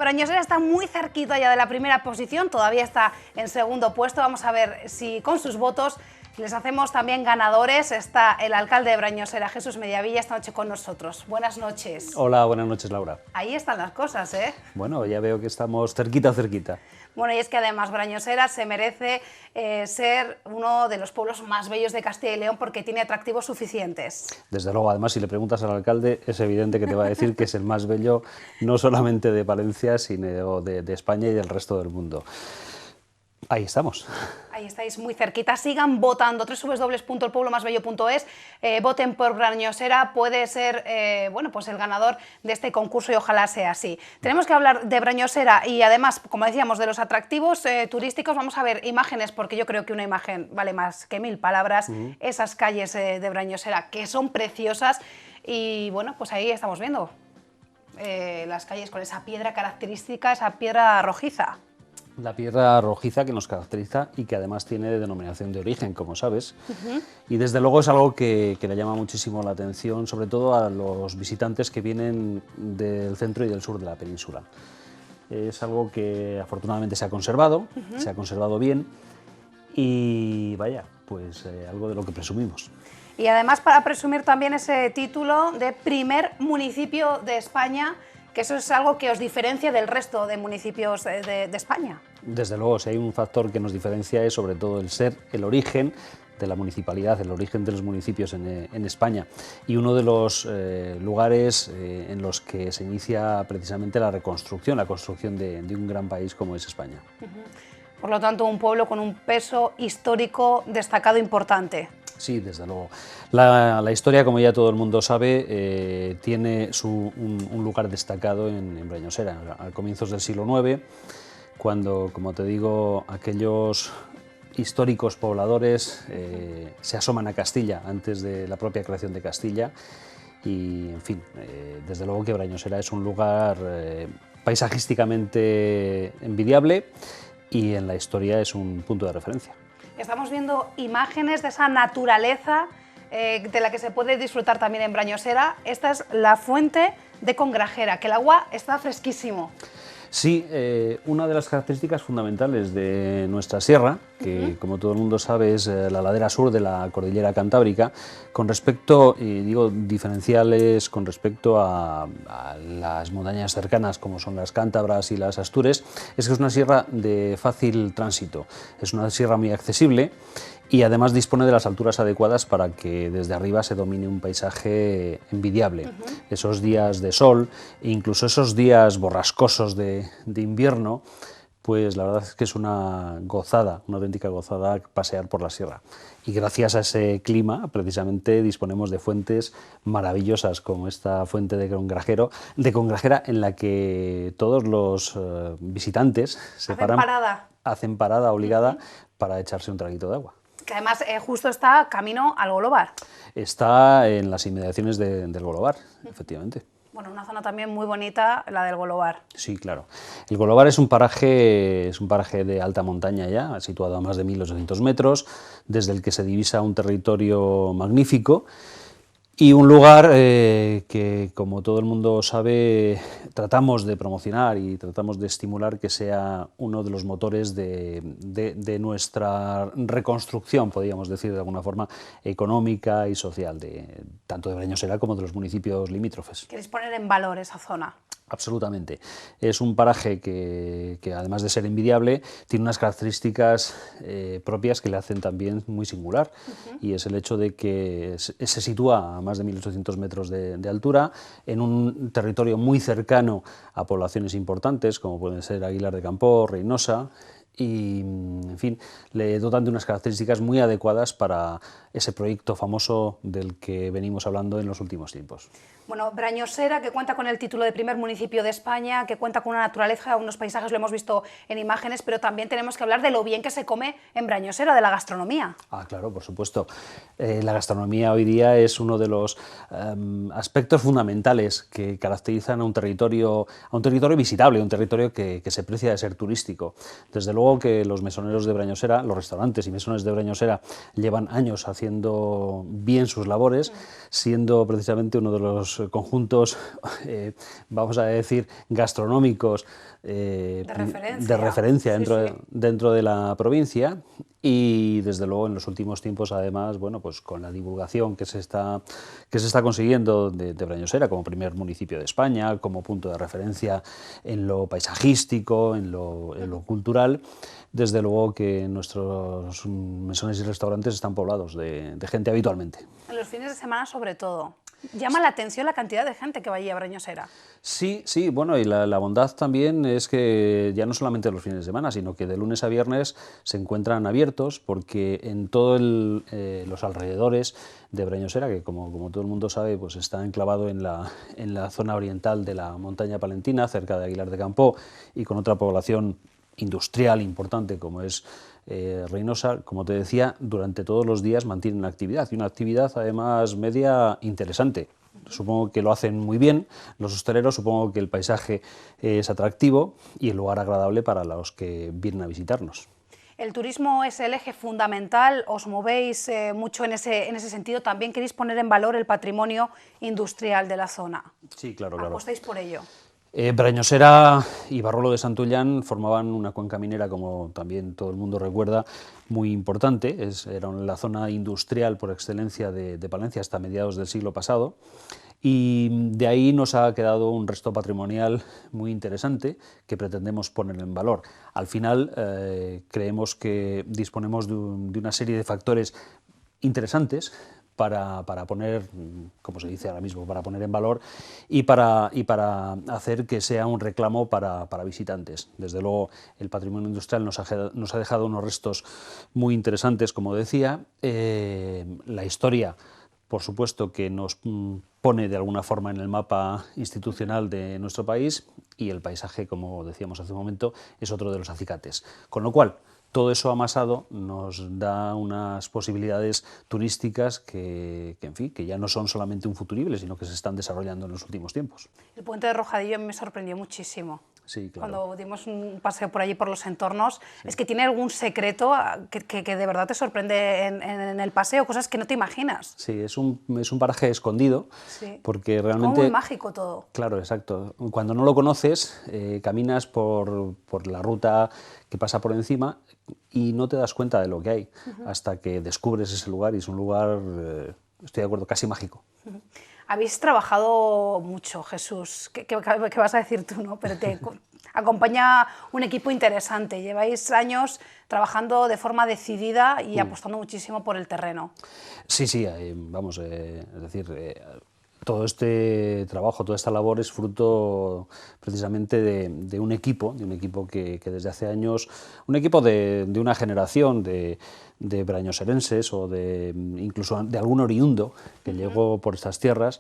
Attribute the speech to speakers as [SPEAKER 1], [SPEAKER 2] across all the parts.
[SPEAKER 1] Brañosera está muy cerquita ya de la primera posición, todavía está en segundo puesto. Vamos a ver si con sus votos les hacemos también ganadores. Está el alcalde de Brañosera, Jesús Mediavilla, esta noche con nosotros. Buenas noches.
[SPEAKER 2] Hola, buenas noches, Laura.
[SPEAKER 1] Ahí están las cosas, ¿eh?
[SPEAKER 2] Bueno, ya veo que estamos cerquita.
[SPEAKER 1] Bueno, y es que además Brañosera se merece ser uno de los pueblos más bellos de Castilla y León porque tiene atractivos suficientes.
[SPEAKER 2] Desde luego, además, si le preguntas al alcalde, es evidente que te va a decir que es el más bello, no solamente de Valencia, sino de España y del resto del mundo. Ahí estamos.
[SPEAKER 1] Ahí estáis muy cerquita. Sigan votando. www.elpueblomasbello.es. Voten por Brañosera. Puede ser bueno, pues el ganador de este concurso y ojalá sea así. Tenemos que hablar de Brañosera y además, como decíamos, de los atractivos turísticos. Vamos a ver imágenes porque yo creo que una imagen vale más que 1000 palabras. Esas calles de Brañosera que son preciosas y bueno, pues ahí estamos viendo las calles con esa piedra característica, esa piedra rojiza.
[SPEAKER 2] La piedra rojiza que nos caracteriza y que además tiene denominación de origen, como sabes. Y desde luego es algo que le llama muchísimo la atención, sobre todo a los visitantes que vienen del centro y del sur de la península. Es algo que afortunadamente se ha conservado bien y vaya, pues algo de lo que presumimos.
[SPEAKER 1] Y además para presumir también ese título de primer municipio de España, que eso es algo que os diferencia del resto de municipios de España.
[SPEAKER 2] Desde luego, si hay un factor que nos diferencia es sobre todo el ser el origen de la municipalidad, el origen de los municipios en España y uno de los lugares en los que se inicia precisamente la construcción de un gran país como es España.
[SPEAKER 1] Por lo tanto, un pueblo con un peso histórico destacado importante.
[SPEAKER 2] Sí, desde luego. La historia, como ya todo el mundo sabe, tiene un lugar destacado en Brañosera, a comienzos del siglo IX, cuando, como te digo, aquellos históricos pobladores se asoman a Castilla antes de la propia creación de Castilla y, en fin, desde luego que Brañosera es un lugar paisajísticamente envidiable y en la historia es un punto de referencia.
[SPEAKER 1] Estamos viendo imágenes de esa naturaleza de la que se puede disfrutar también en Brañosera. Esta es la fuente de Congrajera, que el agua está fresquísimo.
[SPEAKER 2] Sí, una de las características fundamentales de nuestra sierra, que como todo el mundo sabe es la ladera sur de la cordillera cantábrica, con respecto, y digo diferenciales con respecto a las montañas cercanas como son las cántabras y las astures, es que es una sierra de fácil tránsito, es una sierra muy accesible y además dispone de las alturas adecuadas para que desde arriba se domine un paisaje envidiable. Esos días de sol e incluso esos días borrascosos de invierno, pues la verdad es que es una gozada, una auténtica gozada pasear por la sierra. Y gracias a ese clima, precisamente, disponemos de fuentes maravillosas como esta fuente de Congrajera, en la que todos los visitantes hacen parada obligada para echarse un traguito de agua.
[SPEAKER 1] Que además justo está camino al Golobar.
[SPEAKER 2] Está en las inmediaciones del Golobar, efectivamente.
[SPEAKER 1] Bueno, una zona también muy bonita, la del Golobar.
[SPEAKER 2] Sí, claro. El Golobar es un paraje de alta montaña ya, situado a más de 1800 metros, desde el que se divisa un territorio magnífico y un lugar que, como todo el mundo sabe, tratamos de promocionar y tratamos de estimular que sea uno de los motores de nuestra reconstrucción, podríamos decir de alguna forma, económica y social, tanto de Brañosera como de los municipios limítrofes.
[SPEAKER 1] ¿Queréis poner en valor esa zona?
[SPEAKER 2] Absolutamente. Es un paraje que además de ser envidiable, tiene unas características propias que le hacen también muy singular, y es el hecho de que se sitúa a más de 1800 metros de altura, en un territorio muy cercano a poblaciones importantes, como pueden ser Aguilar de Campoo, Reynosa, y, en fin, le dotan de unas características muy adecuadas para ese proyecto famoso del que venimos hablando en los últimos tiempos.
[SPEAKER 1] Bueno, Brañosera, que cuenta con el título de primer municipio de España, que cuenta con una naturaleza, unos paisajes, lo hemos visto en imágenes, pero también tenemos que hablar de lo bien que se come en Brañosera, de la gastronomía.
[SPEAKER 2] Ah, claro, por supuesto. La gastronomía hoy día es uno de los aspectos fundamentales que caracterizan a un territorio visitable, un territorio que se precia de ser turístico. Desde luego luego que los mesoneros de Brañosera, los restaurantes y mesones de Brañosera llevan años haciendo bien sus labores, siendo precisamente uno de los conjuntos, vamos a decir, gastronómicos de referencia dentro de la provincia. Y desde luego en los últimos tiempos, además, bueno, pues con la divulgación que se está consiguiendo de Brañosera como primer municipio de España, como punto de referencia en lo paisajístico, en lo cultural, desde luego que nuestros mesones y restaurantes están poblados de gente habitualmente.
[SPEAKER 1] En los fines de semana sobre todo. Llama la atención la cantidad de gente que va allí a Brañosera.
[SPEAKER 2] Sí, sí, bueno, y la bondad también es que ya no solamente los fines de semana, sino que de lunes a viernes se encuentran abiertos, porque en todos los alrededores de Brañosera, que como todo el mundo sabe, pues está enclavado en la zona oriental de la montaña palentina, cerca de Aguilar de Campoo, y con otra población industrial importante como es Reinosa, como te decía, durante todos los días mantienen actividad, y una actividad además media interesante. Supongo que lo hacen muy bien los hosteleros, supongo que el paisaje es atractivo y el lugar agradable para los que vienen a visitarnos.
[SPEAKER 1] El turismo es el eje fundamental, os movéis mucho en ese sentido, también queréis poner en valor el patrimonio industrial de la zona.
[SPEAKER 2] Sí, claro, claro.
[SPEAKER 1] ¿Apostáis por ello?
[SPEAKER 2] Brañosera y Barrolo de Santullán formaban una cuenca minera, como también todo el mundo recuerda, muy importante. Era la zona industrial por excelencia de Palencia hasta mediados del siglo pasado. Y de ahí nos ha quedado un resto patrimonial muy interesante que pretendemos poner en valor. Al final creemos que disponemos de una serie de factores interesantes para poner, como se dice ahora mismo, para poner en valor y para hacer que sea un reclamo para visitantes. Desde luego, el patrimonio industrial nos ha dejado unos restos muy interesantes, como decía. La historia, por supuesto, que nos pone de alguna forma en el mapa institucional de nuestro país, y el paisaje, como decíamos hace un momento, es otro de los acicates. Con lo cual, todo eso amasado nos da unas posibilidades turísticas en fin, que ya no son solamente un futurible, sino que se están desarrollando en los últimos tiempos.
[SPEAKER 1] El puente de Rojadillo me sorprendió muchísimo.
[SPEAKER 2] Sí, claro.
[SPEAKER 1] Cuando dimos un paseo por allí, por los entornos, sí. Es que tiene algún secreto que de verdad te sorprende en el paseo, cosas que no te imaginas.
[SPEAKER 2] Sí, es un paraje escondido, sí. Porque realmente...
[SPEAKER 1] Es como muy mágico todo.
[SPEAKER 2] Claro, exacto. Cuando no lo conoces, caminas por la ruta que pasa por encima y no te das cuenta de lo que hay, hasta que descubres ese lugar, y es un lugar, estoy de acuerdo, casi mágico.
[SPEAKER 1] Habéis trabajado mucho, Jesús. ¿Qué vas a decir tú, no? Pero te acompaña un equipo interesante. Lleváis años trabajando de forma decidida y apostando muchísimo por el terreno. Sí,
[SPEAKER 2] sí, vamos, es decir... todo este trabajo, toda esta labor es fruto precisamente de un equipo que desde hace años, un equipo de una generación de brañoserenses o incluso de algún oriundo que llegó por estas tierras,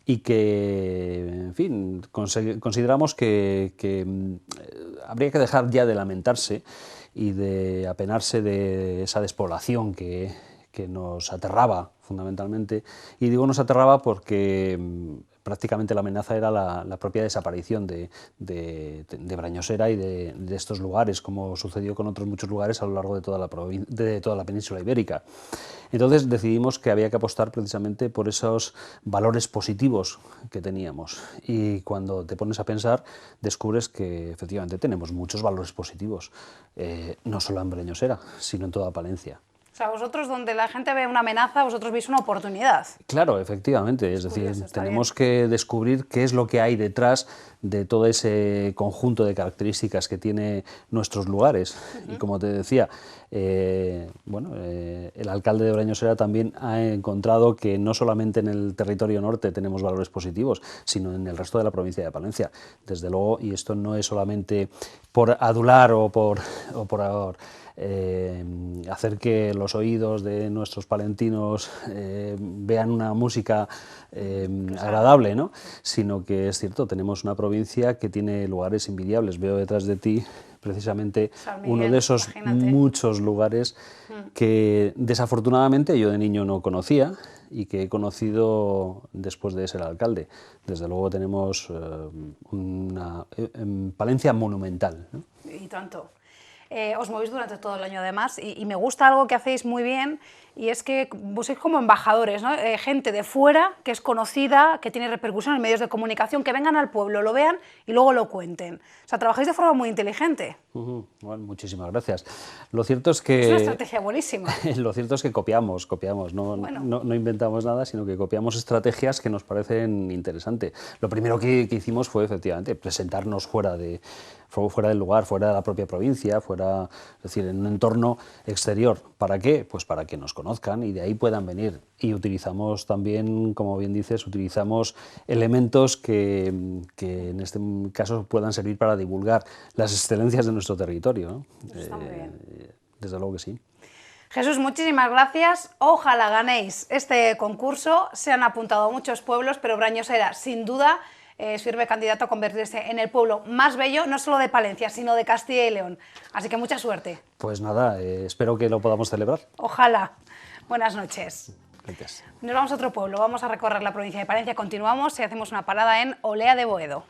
[SPEAKER 2] y que, en fin, consideramos que habría que dejar ya de lamentarse y de apenarse de esa despoblación que nos aterraba fundamentalmente, y digo nos aterraba porque prácticamente la amenaza era la propia desaparición de Brañosera y de estos lugares, como sucedió con otros muchos lugares a lo largo de toda la península ibérica. Entonces decidimos que había que apostar precisamente por esos valores positivos que teníamos, y cuando te pones a pensar descubres que efectivamente tenemos muchos valores positivos, no solo en Brañosera, sino en toda Palencia.
[SPEAKER 1] O sea, vosotros, donde la gente ve una amenaza, vosotros veis una oportunidad.
[SPEAKER 2] Claro, efectivamente. Es decir, tenemos que descubrir qué es lo que hay detrás de todo ese conjunto de características que tiene nuestros lugares. Y como te decía, el alcalde de Brañosera también ha encontrado que no solamente en el territorio norte tenemos valores positivos, sino en el resto de la provincia de Palencia. Desde luego, y esto no es solamente por adular o por hacer que los oídos de nuestros palentinos vean una música agradable, ¿no? Sino que es cierto, tenemos una provincia que tiene lugares envidiables. Veo detrás de ti precisamente uno de esos muchos lugares que desafortunadamente yo de niño no conocía y que he conocido después de ser alcalde. Desde luego tenemos una Palencia monumental, ¿no?
[SPEAKER 1] Y tanto. os movéis durante todo el año además, y me gusta algo que hacéis muy bien, y es que vos sois como embajadores, ¿no? Gente de fuera que es conocida, que tiene repercusión en medios de comunicación, que vengan al pueblo, lo vean y luego lo cuenten. O sea, trabajáis de forma muy inteligente.
[SPEAKER 2] Bueno, muchísimas gracias. Lo cierto es que...
[SPEAKER 1] Es una estrategia buenísima.
[SPEAKER 2] Lo cierto es que copiamos, no inventamos nada, sino que copiamos estrategias que nos parecen interesantes. Lo primero que hicimos fue, efectivamente, presentarnos fuera del lugar, fuera de la propia provincia, es decir, en un entorno exterior. ¿Para qué? Pues para que nos conozcan y de ahí puedan venir. Y utilizamos también, como bien dices, utilizamos elementos que en este caso puedan servir para divulgar las excelencias de nuestro territorio, ¿no?
[SPEAKER 1] Está muy bien.
[SPEAKER 2] Desde luego que sí.
[SPEAKER 1] Jesús, muchísimas gracias. Ojalá ganéis este concurso. Se han apuntado muchos pueblos, pero Brañosera, sin duda, es firme candidato a convertirse en el pueblo más bello, no solo de Palencia, sino de Castilla y León. Así que mucha suerte.
[SPEAKER 2] Pues nada, espero que lo podamos celebrar.
[SPEAKER 1] Ojalá. Buenas noches.
[SPEAKER 2] Gracias.
[SPEAKER 1] Nos vamos a otro pueblo, vamos a recorrer la provincia de Palencia, continuamos y hacemos una parada en Olea de Boedo.